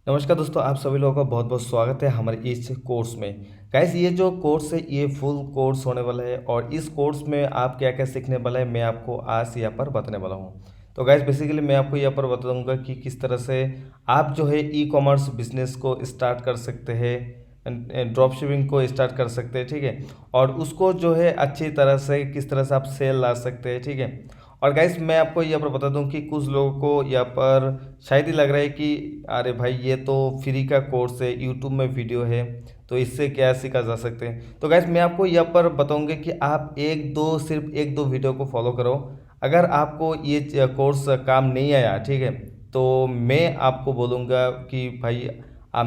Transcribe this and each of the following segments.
नमस्कार दोस्तों, आप सभी लोगों का बहुत बहुत स्वागत है हमारे इस कोर्स में। गाइस, ये जो कोर्स है ये फुल कोर्स होने वाला है और इस कोर्स में आप क्या क्या सीखने वाला है मैं आपको आज यहाँ पर बताने वाला हूँ। तो गाइस बेसिकली मैं आपको यहाँ पर बता दूंगा कि किस तरह से आप जो है ई कॉमर्स बिजनेस को स्टार्ट कर सकते हैं, ड्रॉप शिपिंग को स्टार्ट कर सकते हैं, ठीक है। और उसको जो है अच्छी तरह से किस तरह से आप सेल ला सकते हैं, ठीक है। और गाइस मैं आपको यहाँ पर बता दूं कि कुछ लोगों को यहाँ पर शायद ही लग रहा है कि अरे भाई ये तो फ्री का कोर्स है, यूट्यूब में वीडियो है, तो इससे क्या सीखा जा सकते हैं। तो गाइस मैं आपको यहाँ पर बताऊंगा कि आप सिर्फ एक दो वीडियो को फॉलो करो। अगर आपको ये कोर्स काम नहीं आया, ठीक है, तो मैं आपको बोलूँगा कि भाई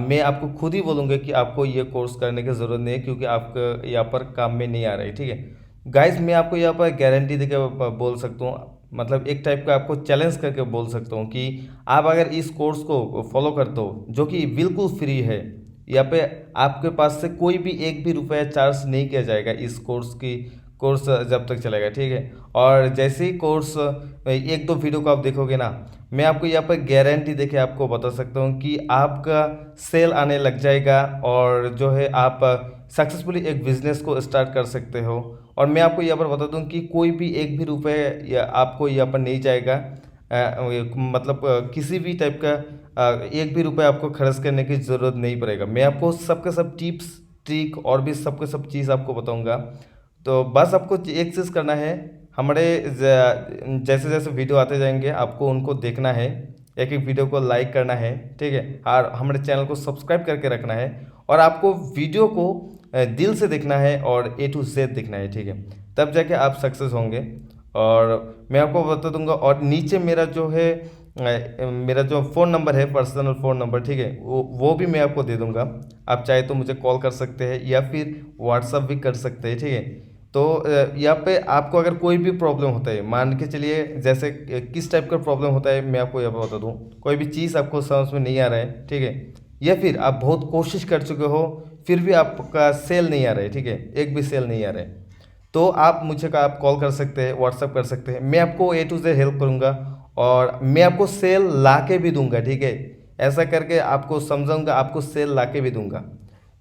मैं आपको खुद ही बोलूँगा कि आपको ये कोर्स करने की ज़रूरत नहीं है, क्योंकि आपका यहाँ पर काम में नहीं आ रहा है, ठीक है। गाइस मैं आपको यहाँ पर गारंटी देकर बोल सकता हूँ, मतलब एक टाइप का आपको चैलेंज करके बोल सकता हूँ कि आप अगर इस कोर्स को फॉलो करते हो जो कि बिल्कुल फ्री है, यहाँ पे आपके पास से कोई भी एक भी रुपया चार्ज नहीं किया जाएगा इस कोर्स जब तक चलेगा, ठीक है। और जैसे ही कोर्स एक दो वीडियो को आप देखोगे ना, मैं आपको यहाँ पर गारंटी देके आपको बता सकता हूँ कि आपका सेल आने लग जाएगा और जो है आप सक्सेसफुली एक बिजनेस को स्टार्ट कर सकते हो। और मैं आपको यहाँ पर बता दूं कि कोई भी एक भी रुपए आपको यहाँ पर नहीं जाएगा, मतलब किसी भी टाइप का एक भी रुपए आपको खर्च करने की ज़रूरत नहीं पड़ेगा। मैं आपको सबके सब टिप्स ट्रिक और भी सबके सब चीज़ आपको बताऊंगा। तो बस आपको एक चीज़ करना है, हमारे जैसे जैसे वीडियो आते जाएंगे आपको उनको देखना है, एक एक वीडियो को लाइक करना है, ठीक है, और हमारे चैनल को सब्सक्राइब करके रखना है। और आपको वीडियो को दिल से देखना है और ए टू जेड देखना है, ठीक है, तब जाके आप सक्सेस होंगे। और मैं आपको बता दूंगा, और नीचे मेरा जो है मेरा जो फ़ोन नंबर है, पर्सनल फ़ोन नंबर, ठीक है, वो भी मैं आपको दे दूंगा। आप चाहे तो मुझे कॉल कर सकते हैं या फिर व्हाट्सअप भी कर सकते हैं, ठीक है। तो यहाँ पे आपको अगर कोई भी प्रॉब्लम होता है, मान के चलिए जैसे किस टाइप का प्रॉब्लम होता है मैं आपको यहाँ पे बता दूँ। कोई भी चीज़ आपको समझ में नहीं आ रहा है, ठीक है, या फिर आप बहुत कोशिश कर चुके हो फिर भी आपका सेल नहीं आ रहा है, ठीक है, एक भी सेल नहीं आ रहा है, तो आप मुझे का आप कॉल कर सकते हैं, व्हाट्सअप कर सकते हैं, मैं आपको ए टू जेड हेल्प करूंगा और मैं आपको सेल ला के भी दूंगा, ठीक है। ऐसा करके आपको समझाऊंगा, आपको सेल ला के भी दूंगा।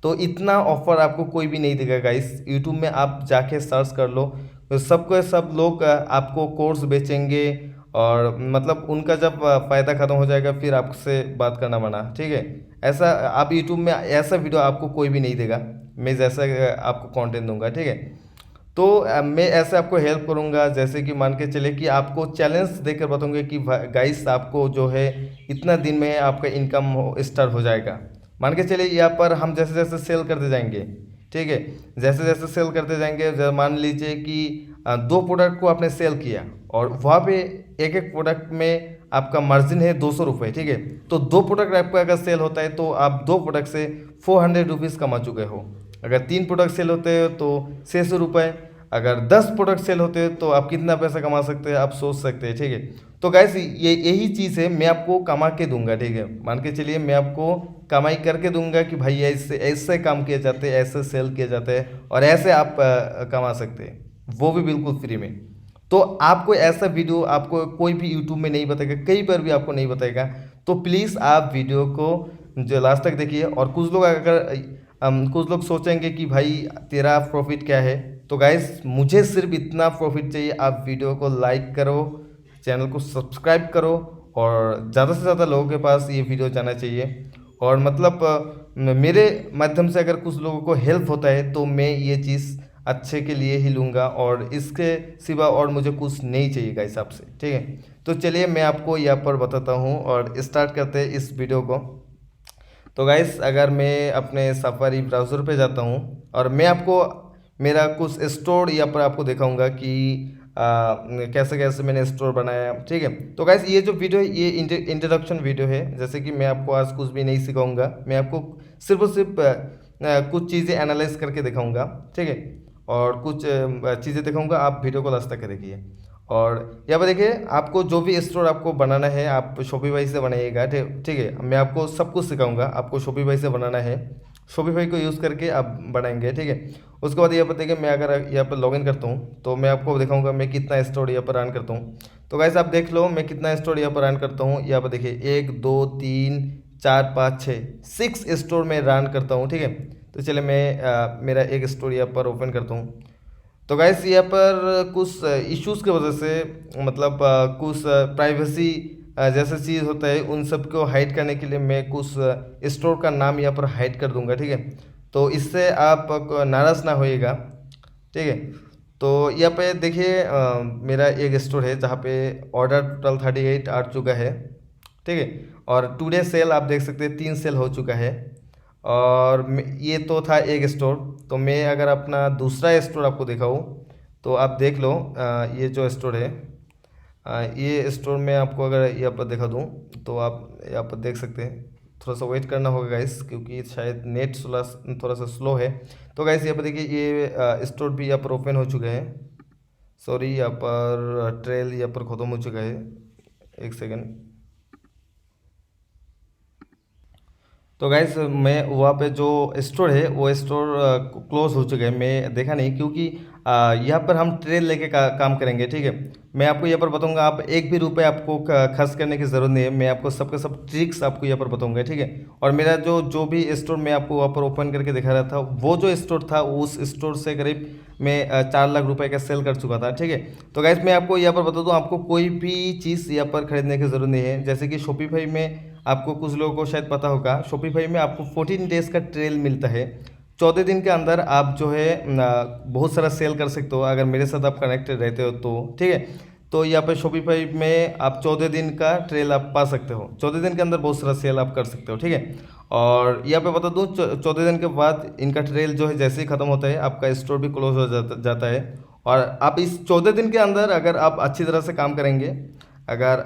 तो इतना ऑफर आपको कोई भी नहीं देगा गाइस। यूट्यूब में आप जाके सर्च कर लो, तो सबको सब लोग आपको कोर्स बेचेंगे और मतलब उनका जब फ़ायदा ख़त्म हो जाएगा फिर आपसे बात करना मना, ठीक है। ऐसा आप यूट्यूब में ऐसा वीडियो आपको कोई भी नहीं देगा, मैं जैसा आपको कंटेंट दूंगा, ठीक है। तो मैं ऐसे आपको हेल्प करूंगा, जैसे कि मान के चले कि आपको चैलेंज देकर बताऊंगा कि गाइस आपको जो है इतना दिन में आपका इनकम स्टार्ट हो जाएगा। मान के चलिए यहाँ पर हम जैसे जैसे सेल करते जाएंगे, ठीक है, जैसे जैसे सेल करते जाएंगे, मान लीजिए कि दो प्रोडक्ट को आपने सेल किया और वहाँ पे एक एक प्रोडक्ट में आपका मार्जिन है 200 रुपये, ठीक है। तो दो प्रोडक्ट आपका अगर सेल होता है तो आप दो प्रोडक्ट से 400 रुपीज़ कमा चुके हो। अगर तीन प्रोडक्ट सेल होते हैं तो 600 रुपये। अगर 10 प्रोडक्ट सेल होते हैं तो आप कितना पैसा कमा सकते हैं आप सोच सकते हैं, ठीक है। तो गैस ये यही चीज़ है, मैं आपको कमा के दूंगा, ठीक है। मान के चलिए मैं आपको कमाई करके दूंगा कि भाई ऐसे ऐसे काम किए जाते हैं, ऐसे सेल किए जाते हैं और ऐसे आप कमा सकते हैं, वो भी बिल्कुल फ्री में। तो आपको ऐसा वीडियो आपको कोई भी यूट्यूब में नहीं बताएगा, कहीं पर भी आपको नहीं बताएगा। तो प्लीज़ आप वीडियो को जो लास्ट तक देखिए। और कुछ लोग अगर कुछ लोग सोचेंगे कि भाई तेरा प्रॉफिट क्या है, तो गाइस मुझे सिर्फ इतना प्रॉफिट चाहिए, आप वीडियो को लाइक करो, चैनल को सब्सक्राइब करो और ज़्यादा से ज़्यादा लोगों के पास ये वीडियो जाना चाहिए। और मतलब मेरे माध्यम से अगर कुछ लोगों को हेल्प होता है तो मैं ये चीज़ अच्छे के लिए ही लूँगा और इसके सिवा और मुझे कुछ नहीं चाहिए गाइस आपसे, ठीक है। तो चलिए मैं आपको यहाँ पर बताता हूँ और स्टार्ट करते हैं इस वीडियो को। तो गाइस अगर मैं अपने सफारी ब्राउज़र पे जाता हूँ और मैं आपको मेरा कुछ स्टोर यहाँ पर आपको दिखाऊंगा कि कैसे कैसे मैंने स्टोर बनाया, ठीक है। तो गाइस ये जो वीडियो है ये इंट्रोडक्शन वीडियो है, जैसे कि मैं आपको आज कुछ भी नहीं सिखाऊंगा, मैं आपको सिर्फ और सिर्फ कुछ चीज़ें एनालाइज करके दिखाऊंगा, ठीक है। और कुछ चीज़ें दिखाऊंगा, आप वीडियो को लास्ट तक देखिए। और यहाँ पर देखिए आपको जो भी स्टोर आपको बनाना है आप शॉपिफाई से बनाइएगा, ठीक ठीक है। मैं आपको सब कुछ सिखाऊंगा, आपको शॉपिफाई से बनाना है, शॉपिफाई को यूज़ करके आप बनाएंगे, ठीक है। उसके बाद यहाँ पर देखिए मैं अगर यहाँ पर लॉगिन करता हूँ तो मैं आपको दिखाऊंगा मैं कितना स्टोर यहाँ पर रन करता हूँ। तो गाइस आप देख लो मैं कितना स्टोर यहाँ पर रन करता हूँ। यहाँ पर देखिए 1 2 3 4 5 6 6 स्टोर में रन करता हूँ, ठीक है। तो चलिए मैं मेरा एक स्टोर यहाँ पर ओपन करता हूँ। तो गाइस यहाँ पर कुछ इश्यूज़ की वजह से मतलब कुछ प्राइवेसी जैसे चीज़ होता है उन सब को हाइड करने के लिए मैं कुछ स्टोर का नाम यहाँ पर हाइड कर दूंगा, ठीक है। तो इससे आप नाराज़ ना होइएगा, ठीक है। तो यहाँ पे देखिए मेरा एक स्टोर है जहाँ पे ऑर्डर टोटल 38 आ चुका है, ठीक है। और टुडे सेल आप देख सकते हैं 3 सेल हो चुका है। और ये तो था एक स्टोर। तो मैं अगर अपना दूसरा स्टोर आपको दिखाऊँ तो आप देख लो ये जो स्टोर है ये स्टोर में आपको अगर यहाँ पर दिखा दूँ तो आप यहाँ पर देख सकते हैं। थोड़ा सा वेट करना होगा गाइस क्योंकि शायद नेट थोड़ा सा स्लो है। तो गाइस यहाँ पर देखिए ये स्टोर भी यहाँ पर ओपन हो चुका है। सॉरी यहाँ पर ट्रेल यहाँ पर ख़त्म हो चुका है, एक सेकेंड। तो गाइस मैं वहाँ पे जो स्टोर है वो स्टोर क्लोज हो चुका है, मैं देखा नहीं क्योंकि यहाँ पर हम ट्रेल लेके काम करेंगे, ठीक है। मैं आपको यहाँ पर बताऊंगा, आप एक भी रुपए आपको खर्च करने की ज़रूरत नहीं है। मैं आपको सबके सब ट्रिक्स आपको यहाँ पर बताऊंगा, ठीक है। और मेरा जो जो भी स्टोर मैं आपको वहाँ पर ओपन करके दिखा रहा था वो जो स्टोर था उस स्टोर से करीब मैं 4 लाख रुपए का सेल कर चुका था, ठीक है। तो गाइस मैं आपको यहाँ पर बता दूँ, आपको कोई भी चीज़ यहाँ पर खरीदने की ज़रूरत नहीं है। जैसे कि शॉपिफाई में आपको कुछ लोगों को शायद पता होगा, शॉपिफाई में आपको 14 डेज़ का ट्रेल मिलता है। 14 दिन के अंदर आप जो है बहुत सारा सेल कर सकते हो अगर मेरे साथ आप कनेक्टेड रहते हो तो, ठीक है। तो यहाँ पे शॉपिफाई में आप 14 दिन का ट्रेल आप पा सकते हो। 14 दिन के अंदर बहुत सारा सेल आप कर सकते हो, ठीक है। और यहाँ पे बता दूँ 14 दिन के बाद इनका ट्रेल जो है जैसे ही ख़त्म होता है आपका स्टोर भी क्लोज हो जाता है। और आप इस 14 दिन के अंदर अगर आप अच्छी तरह से काम करेंगे, अगर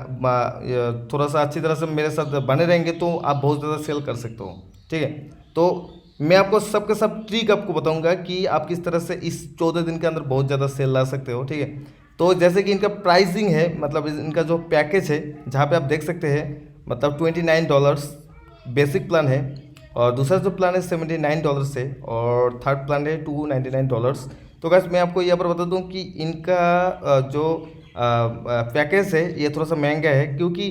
थोड़ा सा अच्छी तरह से मेरे साथ बने रहेंगे तो आप बहुत ज़्यादा सेल कर सकते हो, ठीक है। तो मैं आपको सब के सब ट्रिक आपको बताऊंगा कि आप किस तरह से इस 14 दिन के अंदर बहुत ज़्यादा सेल ला सकते हो, ठीक है। तो जैसे कि इनका प्राइसिंग है, मतलब इनका जो पैकेज है जहाँ पे आप देख सकते हैं, मतलब $29 बेसिक प्लान है। और दूसरा जो प्लान है $79 है और थर्ड प्लान है $299। तो गाइस मैं आपको यहाँ पर बता दूँ कि इनका जो पैकेज है ये थोड़ा सा महंगा है क्योंकि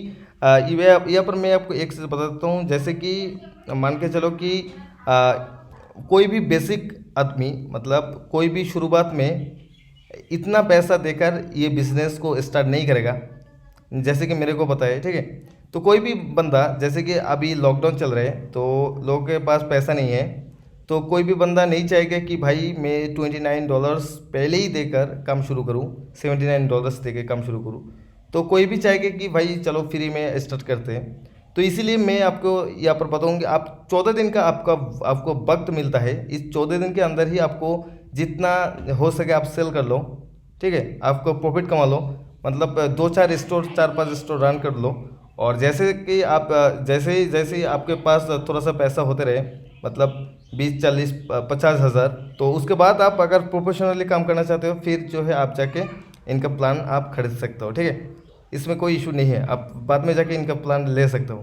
यहाँ पर मैं आपको एक चीज़ बता देता हूँ। जैसे कि मान के चलो कि कोई भी बेसिक आदमी, मतलब कोई भी शुरुआत में इतना पैसा देकर ये बिज़नेस को स्टार्ट नहीं करेगा जैसे कि मेरे को पता है, ठीक है। तो कोई भी बंदा, जैसे कि अभी लॉकडाउन चल रहा है तो लोगों के पास पैसा नहीं है, तो कोई भी बंदा नहीं चाहेगा कि भाई मैं $29 पहले ही देकर काम शुरू करूँ, $79 देकर काम शुरू करूँ। तो कोई भी चाहेगा कि भाई चलो फ्री में स्टार्ट करते हैं। तो इसीलिए मैं आपको यहाँ पर बताऊँगी, आप 14 दिन का आपको वक्त मिलता है। इस 14 दिन के अंदर ही आपको जितना हो सके आप सेल कर लो, ठीक है। आपको प्रॉफिट कमा लो, मतलब 2-4 स्टोर 4-5 स्टोर रन कर लो। और जैसे कि आप जैसे ही आपके पास थोड़ा सा पैसा होते रहे, मतलब 20 40 50 हज़ार, तो उसके बाद आप अगर प्रोफेशनली काम करना चाहते हो फिर जो है आप जाके इनका प्लान आप खरीद सकते हो, ठीक है। इसमें कोई इशू नहीं है, आप बाद में जाके इनका प्लान ले सकते हो।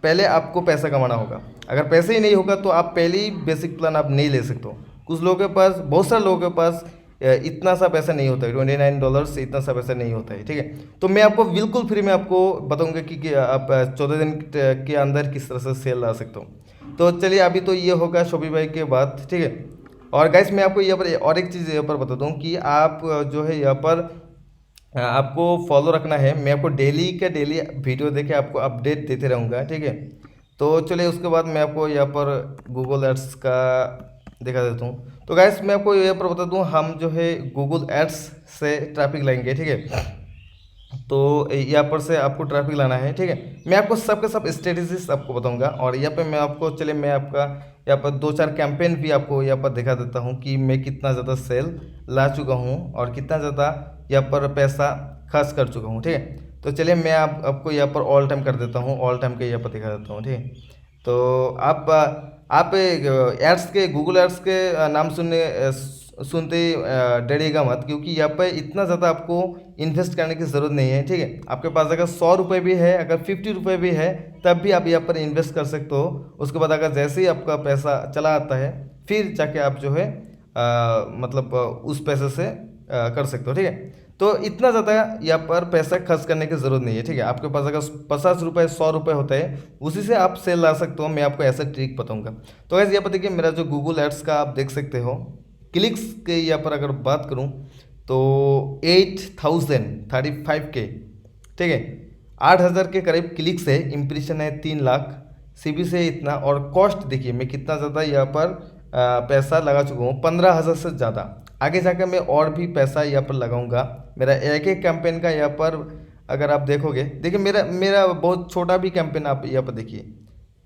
पहले आपको पैसा कमाना होगा, अगर पैसे ही नहीं होगा तो आप पहले ही बेसिक प्लान आप नहीं ले सकते हो। कुछ लोगों के पास, बहुत सारे लोगों के पास इतना सा पैसा नहीं होता है, $29 से इतना सा पैसा नहीं होता है, ठीक है। तो मैं आपको बिल्कुल फ्री में आपको बताऊंगा कि आप 14 दिन के अंदर किस तरह से सेल ला सकते हो। तो चलिए अभी तो ये होगा शॉपिफाई के बाद, ठीक है। और गाइस मैं आपको यहाँ पर और एक चीज़ यहाँ पर बता दूँ कि आप जो है यहाँ पर आपको फॉलो रखना है। मैं आपको डेली का डेली वीडियो देके आपको अपडेट देते रहूँगा, ठीक है। तो चलिए उसके बाद मैं आपको यहाँ पर गूगल एड्स का दिखा देता हूँ। तो गाइस मैं आपको यहाँ पर बता दूँ, हम जो है गूगल एड्स से ट्रैफिक लाएंगे, ठीक है। तो यहाँ पर से आपको ट्रैफिक लाना है, ठीक है। मैं आपको सब के सब स्ट्रेटेजीज आपको बताऊंगा। और यहाँ पे मैं आपको, चलिए मैं आपका यहाँ पर 2-4 कैंपेन भी आपको यहाँ पर दिखा देता हूँ कि मैं कितना ज़्यादा सेल ला चुका हूँ और कितना ज़्यादा यहाँ पर पैसा खर्च कर चुका हूँ, ठीक है। तो चलिए मैं आपको यहाँ पर ऑल टाइम कर देता हूँ, ऑल टाइम के यहाँ पर दिखा देता हूँ, ठीक है। तो आप एड्स के, गूगल एड्स के नाम सुनते ही डरिएगा मत, क्योंकि यहाँ पे इतना ज़्यादा आपको इन्वेस्ट करने की ज़रूरत नहीं है, ठीक है। आपके पास अगर 100 रुपये भी है, अगर 50 रुपये भी है, तब भी आप यहाँ पर इन्वेस्ट कर सकते हो। उसके बाद अगर जैसे ही आपका पैसा चला आता है फिर जाके आप जो है मतलब उस पैसे से कर सकते हो, ठीक है। तो इतना ज़्यादा यहाँ पर पैसा खर्च करने की ज़रूरत नहीं है, ठीक है। आपके पास अगर 50 रुपये 100 रुपये होता है, उसी से आप सेल ला सकते हो। मैं आपको ऐसा ट्रिक बताऊंगा। तो वैसे यहाँ पर देखिए, मेरा जो गूगल एड्स का आप देख सकते हो, क्लिक्स के यहाँ पर अगर बात करूँ तो 8035K, ठीक है। 8000 के करीब क्लिक्स है, इम्प्रेशन है 3 लाख, सीबी से इतना, और कॉस्ट देखिए मैं कितना ज़्यादा यहाँ पर पैसा लगा चुका हूँ, 15,000 से ज़्यादा। आगे जाकर मैं और भी पैसा यहाँ पर लगाऊंगा। मेरा एक एक कैंपेन का यहाँ पर अगर आप देखोगे, देखिए मेरा मेरा बहुत छोटा भी कैंपेन आप यहाँ पर देखिए,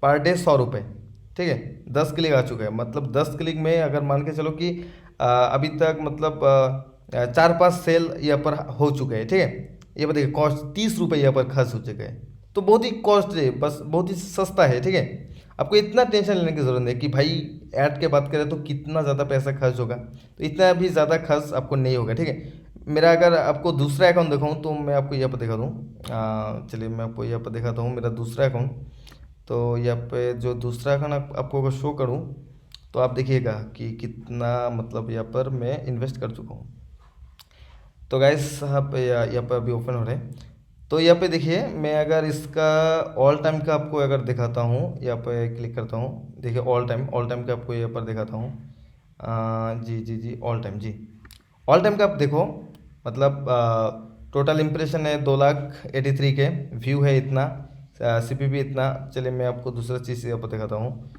पर डे 100 रुपये, ठीक है। 10 क्लिक आ चुका है, मतलब 10 क्लिक में अगर मान के चलो कि अभी तक मतलब 4-5 सेल यहाँ पर हो चुके हैं, ठीक है। ये बताइए कॉस्ट 30 रुपये यहाँ पर खर्च हो चुके हैं, तो बहुत ही कॉस्ट है, बस बहुत ही सस्ता है, ठीक है। आपको इतना टेंशन लेने की ज़रूरत नहीं कि भाई ऐड के बात करें तो कितना ज़्यादा पैसा खर्च होगा, तो इतना भी ज़्यादा खर्च आपको नहीं होगा, ठीक है। मेरा अगर आपको दूसरा अकाउंट दिखाऊँ तो मैं आपको यहाँ पर दिखा दूँ, चलिए मैं आपको यहाँ पर दिखाता हूँ मेरा दूसरा अकाउंट। तो यहाँ पे जो दूसरा अकाउंट आपको अगर शो करूँ तो आप देखिएगा कि कितना मतलब यहाँ पर मैं इन्वेस्ट कर चुका हूँ। तो गाइस आप यहाँ पर अभी ओपन हो रहे हैं, तो यहाँ पे देखिए मैं अगर इसका ऑल टाइम का आपको अगर दिखाता हूँ, यहाँ पे क्लिक करता हूँ, देखिए ऑल टाइम का आपको यहाँ पर दिखाता हूँ। जी जी जी, ऑल टाइम, जी ऑल टाइम का आप देखो, मतलब टोटल इम्प्रेशन है 2,83,000 के, व्यू है इतना, सीपीपी इतना। चलिए मैं आपको दूसरा चीज़ यहाँ पर दिखाता हूँ,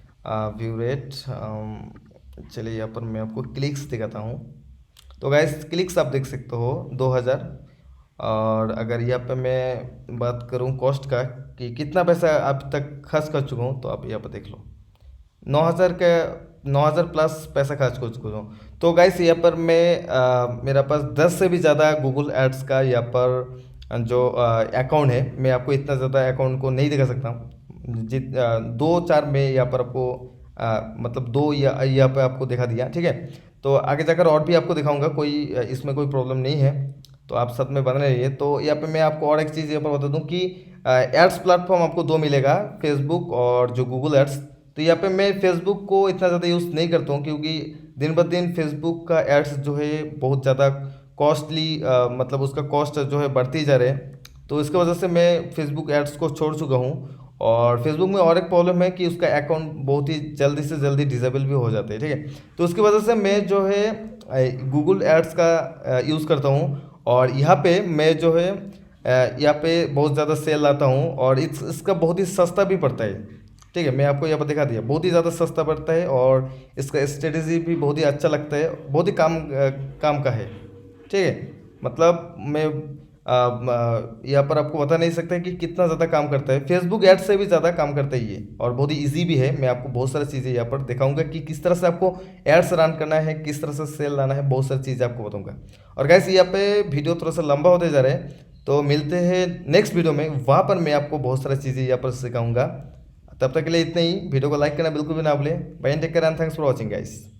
व्यू रेट। चलिए यहाँ पर मैं आपको क्लिक्स दिखाता हूँ। तो गाइस क्लिक्स आप देख सकते हो 2,000, और अगर यहाँ पे मैं बात करूँ कॉस्ट का कि कितना पैसा अब तक खर्च कर चुका हूँ, तो आप यहाँ पर देख लो 9,000 का, 9,000 प्लस पैसा खर्च कर चुका हूँ। तो गाइस यहाँ पर मैं मेरा पास 10 से भी ज़्यादा गूगल एड्स का यहाँ पर जो अकाउंट है, मैं आपको इतना ज़्यादा अकाउंट को नहीं दिखा सकता। 2-4 में यहाँ पर आपको मतलब 2 या यहाँ पर आपको दिखा दिया, ठीक है। तो आगे जाकर और भी आपको दिखाऊंगा, कोई इसमें कोई प्रॉब्लम नहीं है, तो आप साथ में बने रहिए। तो यहाँ पे मैं आपको और एक चीज़ यहाँ पर बता दूँ कि एड्स प्लेटफॉर्म आपको 2 मिलेगा, फेसबुक और जो गूगल एड्स। तो यहाँ पे मैं फेसबुक को इतना ज़्यादा यूज़ नहीं करता हूँ, क्योंकि दिन ब दिन फेसबुक का एड्स जो है बहुत ज़्यादा कॉस्टली, मतलब उसका कॉस्ट जो है बढ़ती जा रहे हैं, तो इसकी वजह से मैं फेसबुक एड्स को छोड़ चुका हूँ। और फेसबुक में और एक प्रॉब्लम है कि उसका अकाउंट बहुत ही जल्दी से जल्दी डिसेबल भी हो जाते हैं, ठीक है। तो उसकी वजह से मैं जो है गूगल एड्स का यूज़ करता हूँ, और यहाँ पे मैं जो है यहाँ पे बहुत ज़्यादा सेल लाता हूँ, और इसका बहुत ही सस्ता भी पड़ता है, ठीक है। मैं आपको यहाँ पर दिखा दिया, बहुत ही ज़्यादा सस्ता पड़ता है, और इसका स्ट्रेटेजी भी बहुत ही अच्छा लगता है, बहुत ही काम का है, ठीक है। मतलब मैं यहाँ पर आपको बता नहीं सकता कि कितना ज़्यादा काम करता है, फेसबुक एड से भी ज़्यादा काम करता है ये, और बहुत ही इजी भी है। मैं आपको बहुत सारी चीज़ें यहाँ पर दिखाऊंगा कि किस तरह से आपको एड्स रन करना है, किस तरह से सेल लाना है, बहुत सारी चीज़ें आपको बताऊंगा। और गैस यहाँ पे वीडियो थोड़ा सा लंबा होते जा रहा है, तो मिलते हैं नेक्स्ट वीडियो में, वहाँ पर मैं आपको बहुत सारी चीज़ें यहाँ पर सिखाऊंगा। तब तक के लिए इतना ही, वीडियो को लाइक करना बिल्कुल भी ना भूलें। Bye, take care and thanks for watching guys.